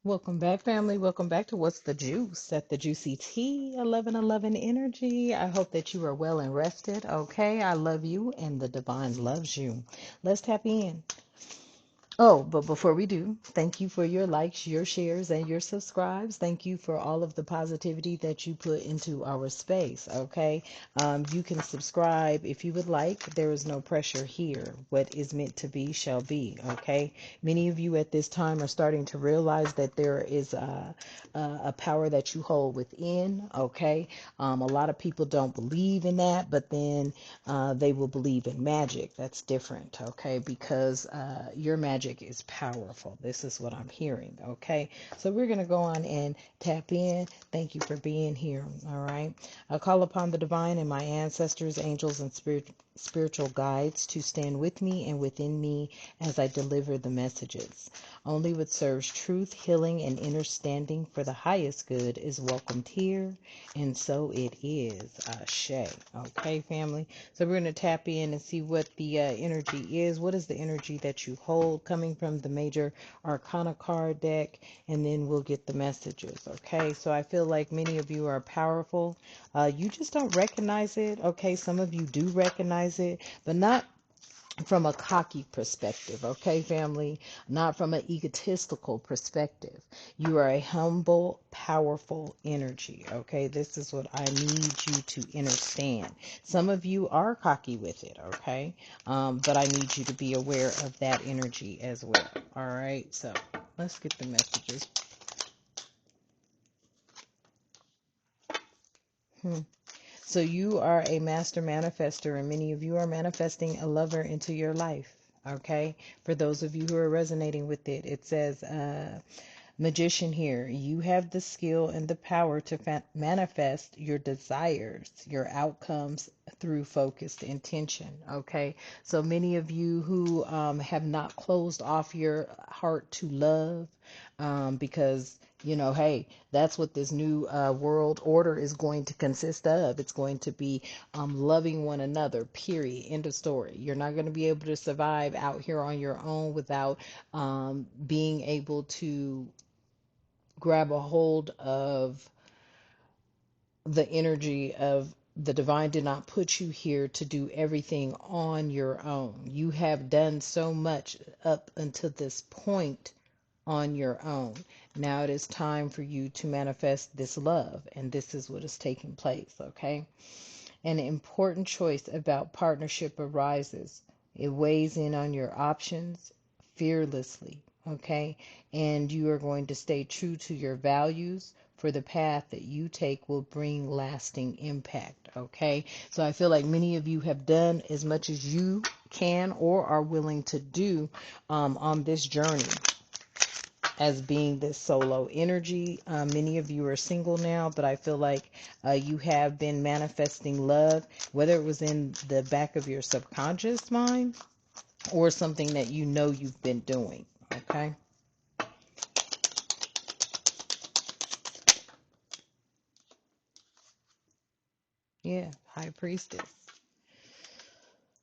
Welcome back, family. Welcome back to What's the Juice at the Juicy Tea 1111 Energy. I hope that you are well and rested. Okay, I love you and the divine loves you. Let's tap in. Oh, but before we do, thank you for your likes, your shares, and your subscribes. Thank you for all of the positivity that you put into our space. Okay. You can subscribe if you would like. There is no pressure here. What is meant to be shall be. Okay. Many of you at this time are starting to realize that there is a power that you hold within. Okay. A lot of people don't believe in that, but then they will believe in magic. That's different, okay? Because your magic is powerful. This is what I'm hearing, okay? So we're going to go on and tap in. Thank you for being here, all right? I call upon the divine and my ancestors, angels, and spiritual guides to stand with me and within me as I deliver the messages. Only what serves truth, healing, and understanding for the highest good is welcomed here, and so it is. Ashe. Okay, family? So we're going to tap in and see what the energy is. What is the energy that you hold coming from the major arcana card deck? And then we'll get the messages. Okay, so I feel like many of you are powerful. You just don't recognize it. Okay, some of you do recognize it, but not from a cocky perspective, okay, family? Not from an egotistical perspective. You are a humble, powerful energy, okay? This is what I need you to understand. Some of you are cocky with it, okay? But I need you to be aware of that energy as well, all right? So let's get the messages. Hmm. So you are a master manifester, and many of you are manifesting a lover into your life. Okay. For those of you who are resonating with it, it says, magician here, you have the skill and the power to manifest your desires, your outcomes through focused intention. Okay. So many of you who have not closed off your heart to love, because hey, that's what this new world order is going to consist of. It's going to be loving one another, period. End of story. You're not going to be able to survive out here on your own without being able to grab a hold of the energy of the divine. Did not put you here to do everything on your own. You have done so much up until this point on your own. Now it is time for you to manifest this love, and this is what is taking place, okay? An important choice about partnership arises. It weighs in on your options fearlessly, okay? And you are going to stay true to your values, for the path that you take will bring lasting impact, okay? So I feel like many of you have done as much as you can or are willing to do on this journey as being this solo energy. Many of you are single now, but I feel like you have been manifesting love, whether it was in the back of your subconscious mind or something that you know you've been doing. Okay. Yeah. High Priestess.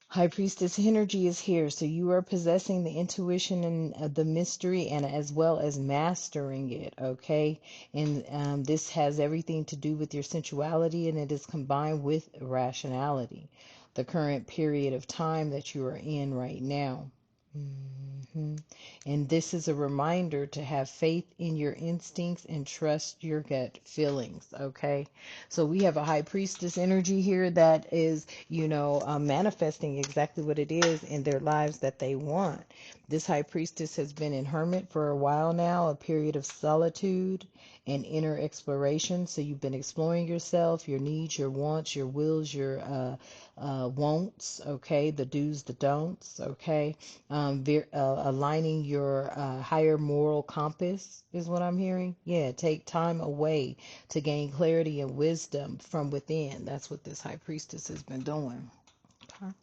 High Priestess energy is here. So you are possessing the intuition and the mystery, and as well as mastering it, okay? And this has everything to do with your sensuality, and it is combined with rationality. The current period of time that you are in right now. Mhm. And this is a reminder to have faith in your instincts and trust your gut feelings. Okay. So we have a high priestess energy here that is, manifesting exactly what it is in their lives that they want. This high priestess has been in hermit for a while now, a period of solitude and inner exploration. So you've been exploring yourself, your needs, your wants, your wills, your won'ts, okay, the do's, the don'ts, okay, aligning your higher moral compass is what I'm hearing. Yeah, take time away to gain clarity and wisdom from within. That's what this high priestess has been doing. Okay.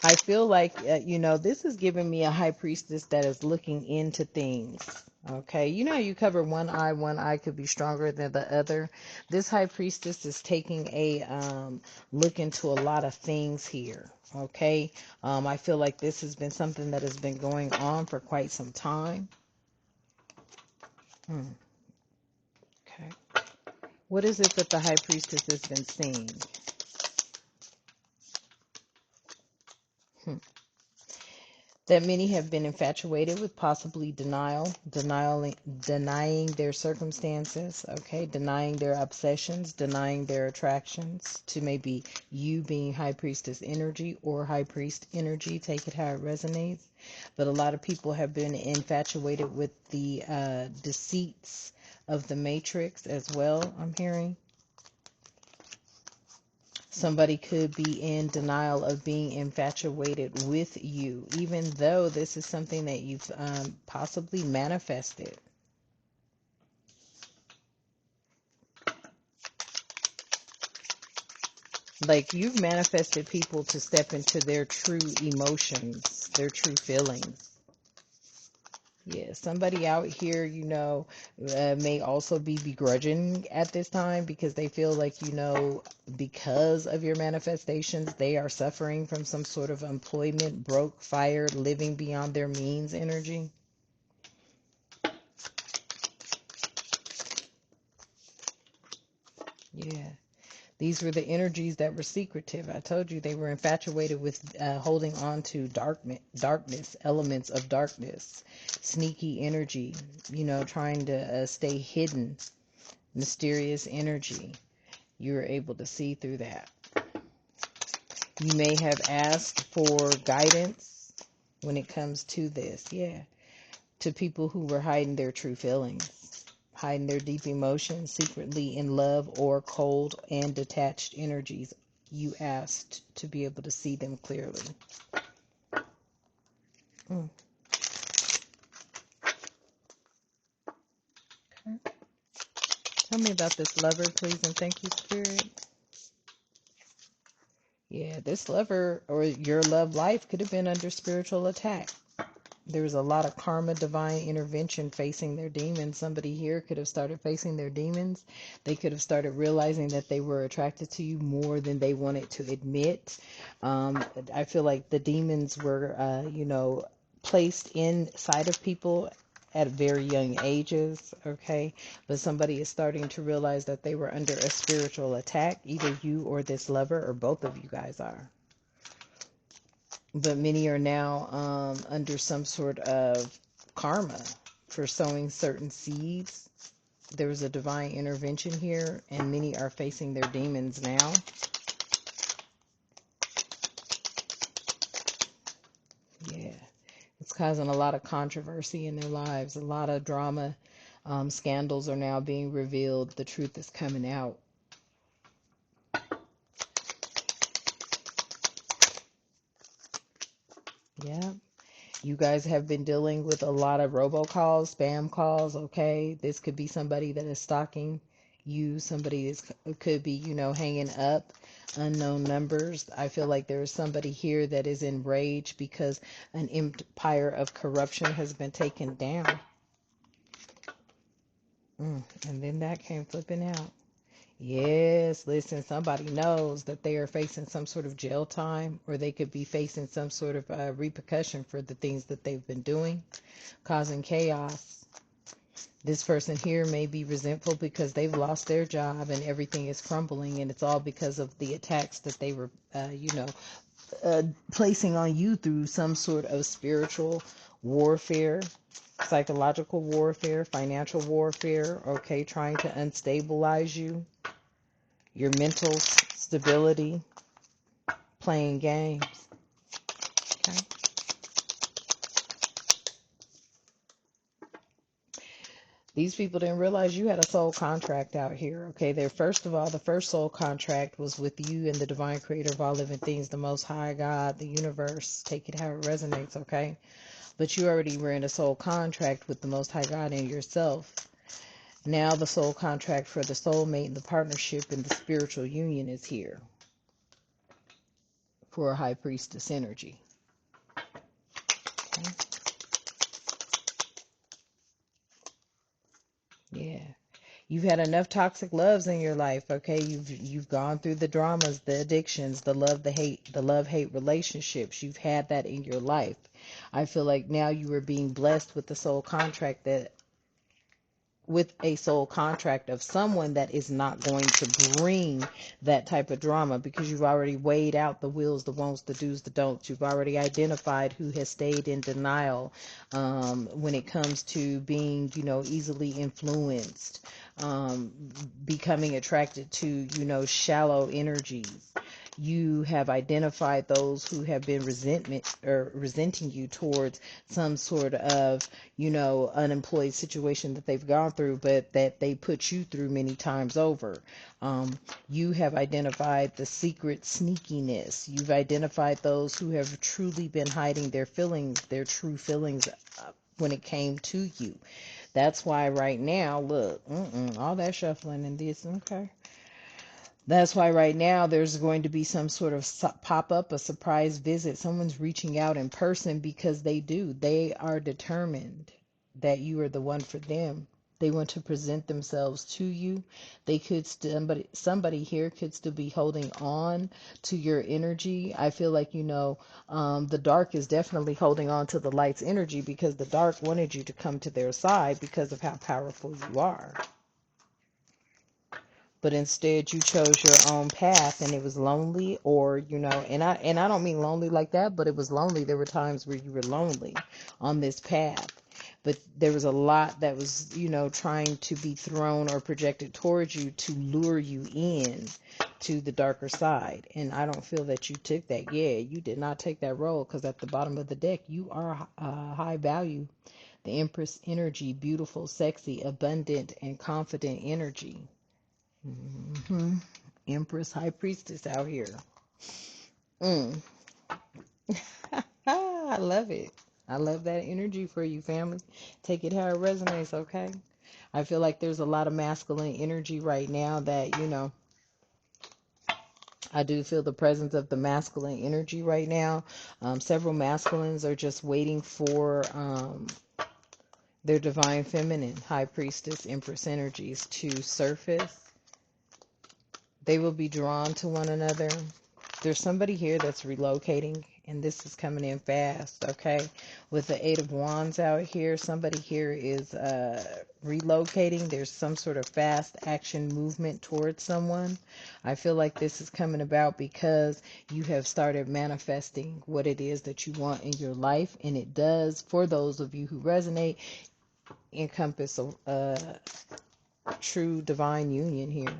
I feel like, this is giving me a high priestess that is looking into things. Okay, you know, you cover one eye could be stronger than the other. This high priestess is taking a look into a lot of things here. Okay, I feel like this has been something that has been going on for quite some time. Hmm. Okay, what is it that the high priestess has been seeing? Hmm. That many have been infatuated with possibly denying their circumstances, okay, denying their obsessions, denying their attractions to maybe you being high priestess energy or high priest energy, take it how it resonates. But a lot of people have been infatuated with the deceits of the matrix as well, I'm hearing. Somebody could be in denial of being infatuated with you, even though this is something that you've possibly manifested. Like you've manifested people to step into their true emotions, their true feelings. Yeah, somebody out here, may also be begrudging at this time because they feel like, because of your manifestations, they are suffering from some sort of employment, broke, fired, living beyond their means energy. Yeah. These were the energies that were secretive. I told you they were infatuated with holding on to darkness, elements of darkness, sneaky energy, trying to stay hidden, mysterious energy. You were able to see through that. You may have asked for guidance when it comes to this, yeah, to people who were hiding their true feelings, hiding their deep emotions, secretly in love or cold and detached energies. You asked to be able to see them clearly. Mm. Okay. Tell me about this lover, please, and thank you, Spirit. Yeah, this lover or your love life could have been under spiritual attack. There was a lot of karma, divine intervention facing their demons. Somebody here could have started facing their demons. They could have started realizing that they were attracted to you more than they wanted to admit. I feel like the demons were, placed inside of people at very young ages, okay? But somebody is starting to realize that they were under a spiritual attack. Either you or this lover, or both of you guys are. But many are now under some sort of karma for sowing certain seeds. There was a divine intervention here, and many are facing their demons now. Yeah, it's causing a lot of controversy in their lives. A lot of drama. Scandals are now being revealed. The truth is coming out. Yeah. You guys have been dealing with a lot of robocalls, spam calls, okay? This could be somebody that is stalking you. Somebody is could be, hanging up unknown numbers. I feel like there is somebody here that is enraged because an empire of corruption has been taken down. And then that came flipping out. Yes, listen, somebody knows that they are facing some sort of jail time, or they could be facing some sort of repercussion for the things that they've been doing, causing chaos. This person here may be resentful because they've lost their job and everything is crumbling, and it's all because of the attacks that they were, placing on you through some sort of spiritual warfare, psychological warfare, financial warfare, okay, trying to unstabilize you, your mental stability, playing games. Okay. These people didn't realize you had a soul contract out here. Okay, there. First of all, the first soul contract was with you and the divine creator of all living things, the Most High God, the universe. Take it how it resonates. Okay, but you already were in a soul contract with the Most High God and yourself. Now the soul contract for the soulmate and the partnership and the spiritual union is here. for High Priestess energy. Okay? Yeah. You've had enough toxic loves in your life, okay? You've gone through the dramas, the addictions, the love hate relationships. You've had that in your life. I feel like now you are being blessed with the soul contract that with a soul contract of someone that is not going to bring that type of drama, because you've already weighed out the wills, the won'ts, the do's, the don'ts. You've already identified who has stayed in denial when it comes to being, easily influenced, becoming attracted to, shallow energies. You have identified those who have been resenting you towards some sort of, unemployed situation that they've gone through, but that they put you through many times over. You have identified the secret sneakiness. You've identified those who have truly been hiding their feelings, their true feelings, when it came to you. That's why right now, look, all that shuffling and this, okay. That's why right now there's going to be some sort of pop-up, a surprise visit. Someone's reaching out in person because they are determined that you are the one for them. They want to present themselves to you. They could somebody here could still be holding on to your energy. I feel like, the dark is definitely holding on to the light's energy, because the dark wanted you to come to their side because of how powerful you are. But instead you chose your own path, and it was lonely, or and I don't mean lonely like that, but it was lonely. There were times where you were lonely on this path, but there was a lot that was trying to be thrown or projected towards you to lure you in to the darker side, and I don't feel that you took that. Yeah, you did not take that role, because at the bottom of the deck you are high value, the Empress energy, beautiful, sexy, abundant, and confident energy. hmm Empress, High Priestess out here. Mm. I love it. I love that energy for you, family. Take it how it resonates, okay? I feel like there's a lot of masculine energy right now that, I do feel the presence of the masculine energy right now. Several masculines are just waiting for their divine feminine, High Priestess, Empress energies to surface. They will be drawn to one another. There's somebody here that's relocating, and this is coming in fast, okay? With the Eight of Wands out here, somebody here is relocating. There's some sort of fast action movement towards someone. I feel like this is coming about because you have started manifesting what it is that you want in your life, and it does, for those of you who resonate, encompass a true divine union here.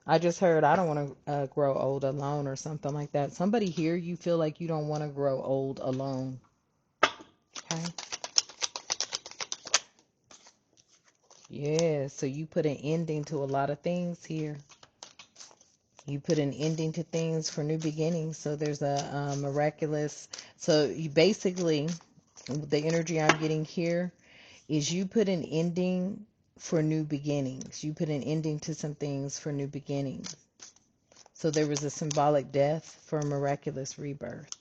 I just heard I don't want to grow old alone or something like that. Somebody here, you feel like you don't want to grow old alone. Okay? Yeah, so you put an ending to a lot of things here. You put an ending to things for new beginnings. So there's a miraculous. So you basically, the energy I'm getting here is you put an ending for new beginnings. You put an ending to some things for new beginnings. So there was a symbolic death for a miraculous rebirth.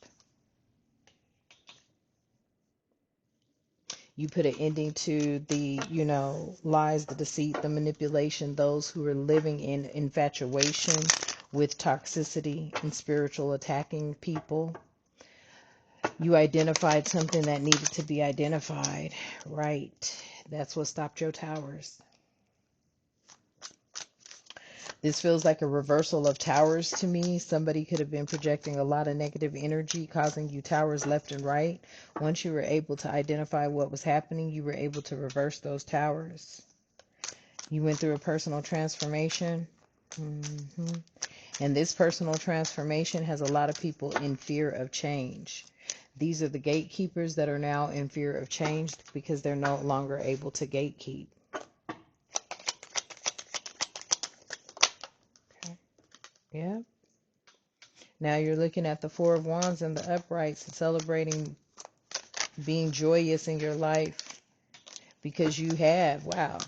You put an ending to the, lies, the deceit, the manipulation, those who are living in infatuation with toxicity and spiritual attacking people. You identified something that needed to be identified. Right. That's what stopped your towers. This feels like a reversal of towers to me. Somebody could have been projecting a lot of negative energy, causing you towers left and right. Once you were able to identify what was happening, you were able to reverse those towers. You went through a personal transformation. And this personal transformation has a lot of people in fear of change. These are the gatekeepers that are now in fear of change because they're no longer able to gatekeep. Okay. Yeah. Now you're looking at the Four of Wands and the uprights and celebrating being joyous in your life because you have, wow,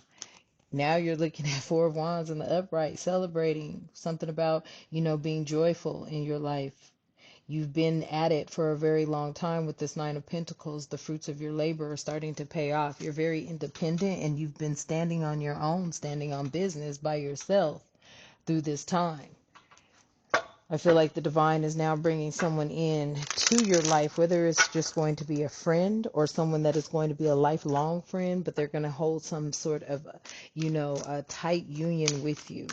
Now you're looking at Four of Wands in the upright, celebrating something about, being joyful in your life. You've been at it for a very long time with this Nine of Pentacles. The fruits of your labor are starting to pay off. You're very independent and you've been standing on your own, standing on business by yourself through this time. I feel like the divine is now bringing someone in to your life, whether it's just going to be a friend or someone that is going to be a lifelong friend, but they're going to hold some sort of, a tight union with you.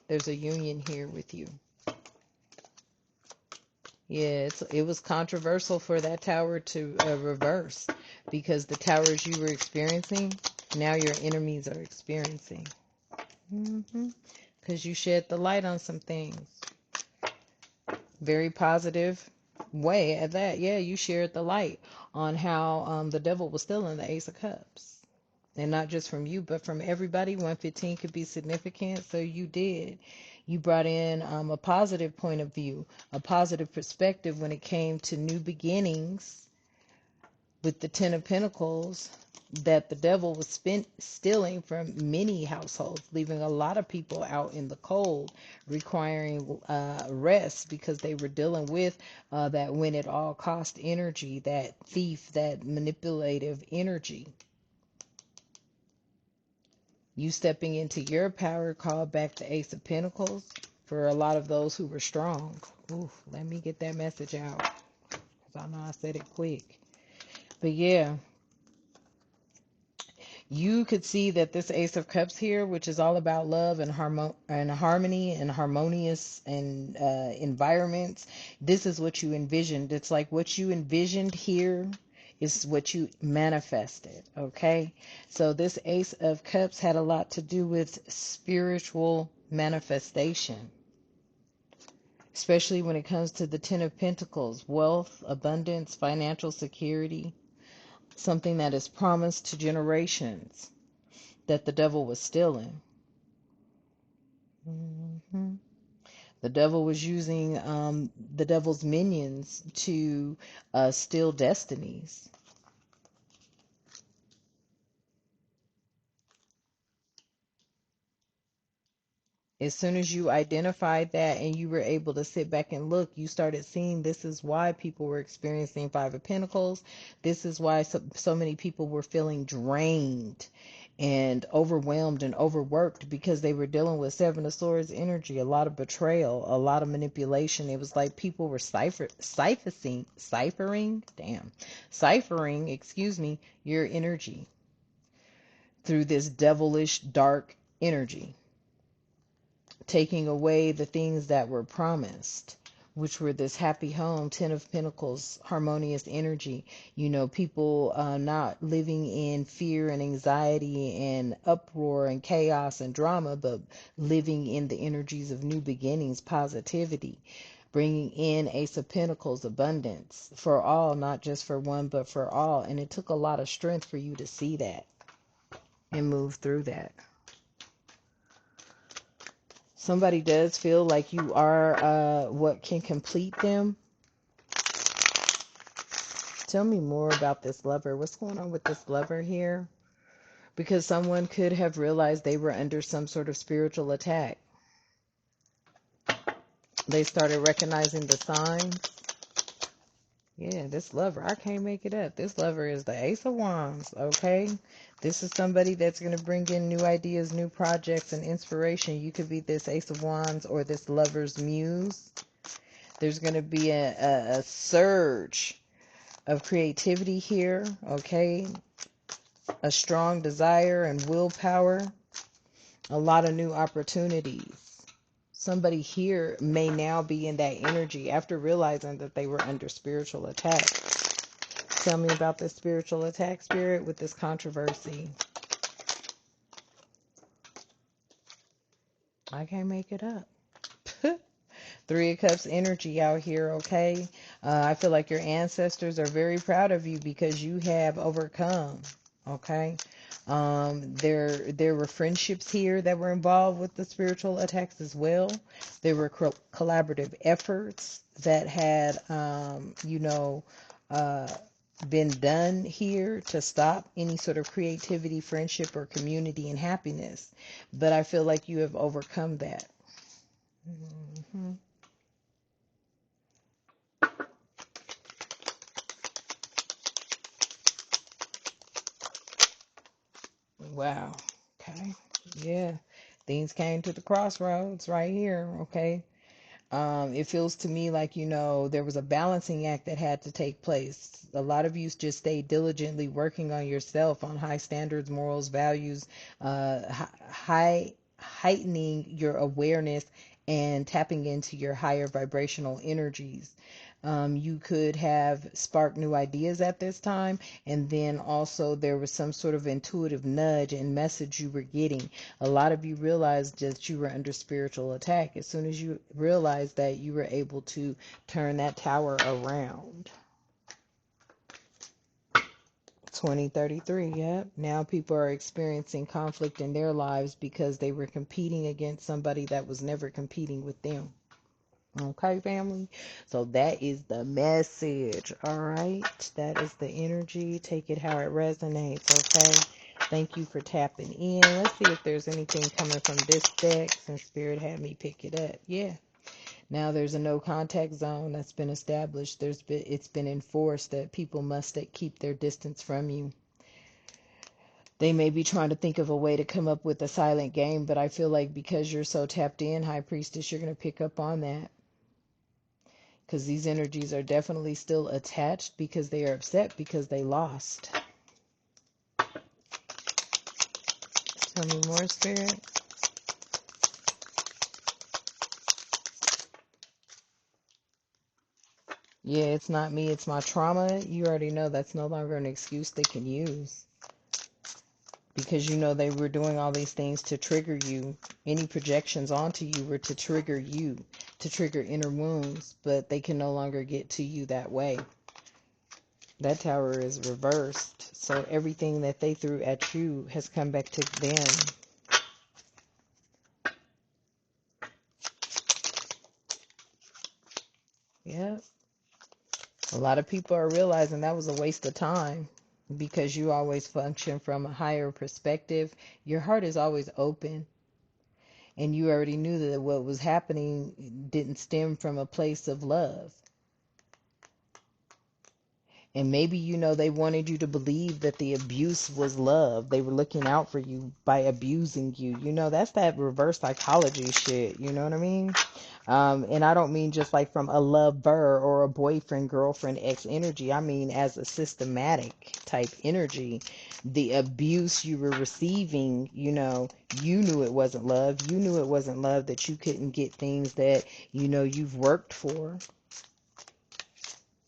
There's a union here with you. Yeah, it was controversial for that tower to reverse because the towers you were experiencing, now your enemies are experiencing. Because you shed the light on some things. Very positive way at that. Yeah, you shared the light on how the devil was still in the Ace of Cups. And not just from you, but from everybody. 115 could be significant, so you did. You brought in a positive point of view, a positive perspective when it came to new beginnings with the Ten of Pentacles that the devil was stealing from many households, leaving a lot of people out in the cold, requiring rest because they were dealing with that win at all cost energy, that thief, that manipulative energy. You stepping into your power called back the Ace of Pentacles for a lot of those who were strong. Ooh, let me get that message out because I know I said it quick. But yeah, you could see that this Ace of Cups here, which is all about love and harmony and harmonious and environments, this is what you envisioned. It's like what you envisioned here is what you manifested, okay? So this Ace of Cups had a lot to do with spiritual manifestation, especially when it comes to the Ten of Pentacles, wealth, abundance, financial security, something that is promised to generations that the devil was stealing. The devil was using the devil's minions to steal destinies. As soon as you identified that and you were able to sit back and look, you started seeing this is why people were experiencing Five of Pentacles. This is why so many people were feeling drained and overwhelmed and overworked because they were dealing with Seven of Swords energy, a lot of betrayal, a lot of manipulation. It was like people were ciphering, your energy through this devilish dark energy, taking away the things that were promised, which were this happy home, Ten of Pentacles, harmonious energy. People not living in fear and anxiety and uproar and chaos and drama, but living in the energies of new beginnings, positivity, bringing in Ace of Pentacles, abundance for all, not just for one, but for all. And it took a lot of strength for you to see that and move through that. Somebody does feel like you are what can complete them. Tell me more about this lover. What's going on with this lover here? Because someone could have realized they were under some sort of spiritual attack. They started recognizing the signs. Yeah, this lover, I can't make it up. This lover is the Ace of Wands, okay? This is somebody that's going to bring in new ideas, new projects, and inspiration. You could be this Ace of Wands or this lover's muse. There's going to be a surge of creativity here, okay? A strong desire and willpower. A lot of new opportunities. Somebody here may now be in that energy after realizing that they were under spiritual attack. Tell me about this spiritual attack, Spirit, with this controversy. I can't make it up. Three of Cups energy out here, okay? I feel like your ancestors are very proud of you because you have overcome, okay? There were friendships here that were involved with the spiritual attacks as well. There were collaborative efforts that had, been done here to stop any sort of creativity, friendship, or community and happiness. But I feel like you have overcome that. Hmm. Wow. Okay. Yeah. Things came to the crossroads right here. Okay. It feels to me like, there was a balancing act that had to take place. A lot of you just stayed diligently working on yourself, on high standards, morals, values, heightening your awareness and tapping into your higher vibrational energies. You could have sparked new ideas at this time, and then also there was some sort of intuitive nudge and message you were getting. A lot of you realized that you were under spiritual attack. As soon as you realized that, you were able to turn that tower around. 2033, yep. Now people are experiencing conflict in their lives because they were competing against somebody that was never competing with them. Okay, family? So that is the message. All right? That is the energy. Take it how it resonates. Okay? Thank you for tapping in. Let's see if there's anything coming from this deck since Spirit had me pick it up. Yeah. Now there's a no contact zone that's been established. It's been enforced that people must keep their distance from you. They may be trying to think of a way to come up with a silent game, but I feel like because you're so tapped in, High Priestess, you're going to pick up on that. Because these energies are definitely still attached because they are upset because they lost. Tell me more, Spirit. Yeah, it's not me, it's my trauma. You already know that's no longer an excuse they can use. Because they were doing all these things to trigger you. Any projections onto you were to trigger you, to trigger inner wounds, but they can no longer get to you that way. That tower is reversed. So everything that they threw at you has come back to them. Yep. A lot of people are realizing that was a waste of time because you always function from a higher perspective. Your heart is always open, and you already knew that what was happening didn't stem from a place of love. And maybe, they wanted you to believe that the abuse was love. They were looking out for you by abusing you. That's that reverse psychology shit. You know what I mean? And I don't mean just like from a lover or a boyfriend, girlfriend, ex energy. I mean as a systematic type energy. The abuse you were receiving, you knew it wasn't love. You knew it wasn't love, that you couldn't get things that, you've worked for.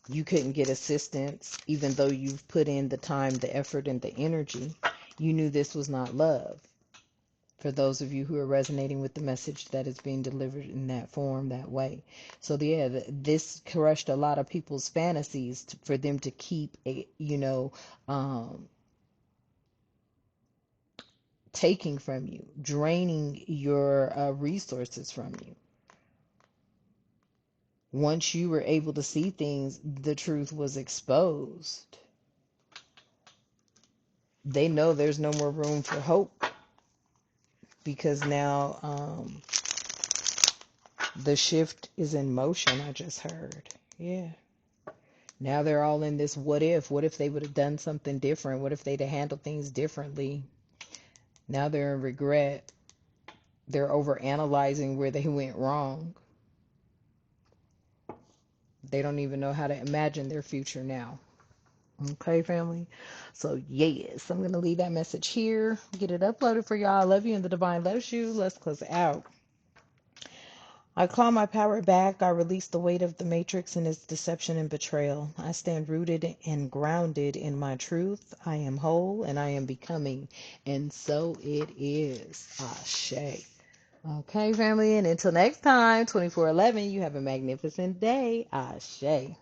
You couldn't get assistance, even though you've put in the time, the effort, and the energy. You knew this was not love. For those of you who are resonating with the message that is being delivered in that form, that way. So yeah, this crushed a lot of people's fantasies for them to keep taking from you, draining your resources from you. Once you were able to see things, the truth was exposed. They know there's no more room for hope because now the shift is in motion. I just heard. Yeah. Now they're all in this what if. What if they would have done something different? What if they'd have handled things differently? Now they're in regret. They're over analyzing where they went wrong. They don't even know how to imagine their future now. Okay, family? So, yes, I'm going to leave that message here. Get it uploaded for y'all. I love you and the divine loves you. Let's close out. I call my power back. I release the weight of the matrix and its deception and betrayal. I stand rooted and grounded in my truth. I am whole and I am becoming. And so it is. Ashe. Okay, family. And until next time, 24/11, you have a magnificent day. Ashe.